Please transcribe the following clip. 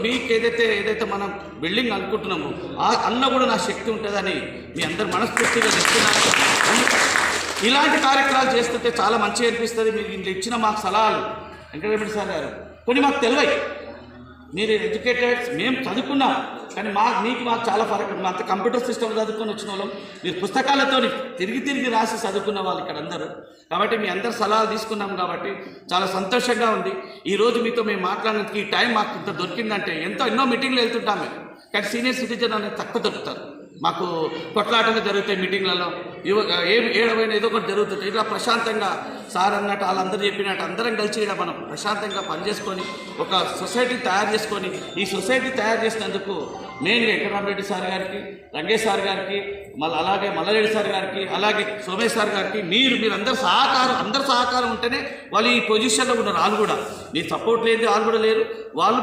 మీకు ఏదైతే మనం బిల్డింగ్ అనుకుంటున్నామో అన్న కూడా నా శక్తి ఉంటుందని మీ అందరు మనస్ఫూర్తిగా చెప్తున్నారు. ఇలాంటి కార్యక్రమాలు చేస్తుంటే చాలా మంచిగా అనిపిస్తుంది. మీరు ఇంట్లో ఇచ్చిన మాకు సలహాలు వెంకటరెడ్డి సార్ గారు కొన్ని మాకు తెలివాయి. మీరు ఎడ్యుకేటెడ్స్, మేము చదువుకున్నాం, కానీ మాకు చాలా ఫరక్. మా అంత కంప్యూటర్ సిస్టమ్ చదువుకొని వచ్చిన వాళ్ళం, మీరు పుస్తకాలతో తిరిగి రాసి చదువుకున్న వాళ్ళు ఇక్కడ అందరూ. కాబట్టి మీ అందరు సలహాలు తీసుకున్నాం కాబట్టి చాలా సంతోషంగా ఉంది. ఈరోజు మీతో మేము మాట్లాడినందుకు ఈ టైం మాకు ఇంత దొరికిందంటే ఎన్నో మీటింగ్లు వెళ్తుంటాం మేము, కానీ సీనియర్ సిటిజన్ అనేది తక్కువ దొరుకుతారు. మాకు కొట్లాటలు జరుగుతాయి మీటింగ్లలో, ఏడవైనా ఏదో ఒకటి జరుగుతుంది. ఇట్లా ప్రశాంతంగా సార్ అన్నట్టు వాళ్ళందరూ చెప్పినట్టు అందరం కలిసి ఇక్కడ మనం ప్రశాంతంగా పనిచేసుకొని ఒక సొసైటీ తయారు చేసుకొని, ఈ సొసైటీ తయారు చేసినందుకు మెయిన్గా వెంకటరామరెడ్డి సార్ గారికి, రంగేష్ సార్ గారికి, అలాగే మల్లారెడ్డి సార్ గారికి, అలాగే సోమేష్ సార్ గారికి మీరందరూ అందరు సహకారం ఉంటేనే వాళ్ళు ఈ పొజిషన్లో ఉన్నారు. వాళ్ళు కూడా మీ సపోర్ట్ లేదు, వాళ్ళు కూడా లేరు. వాళ్ళు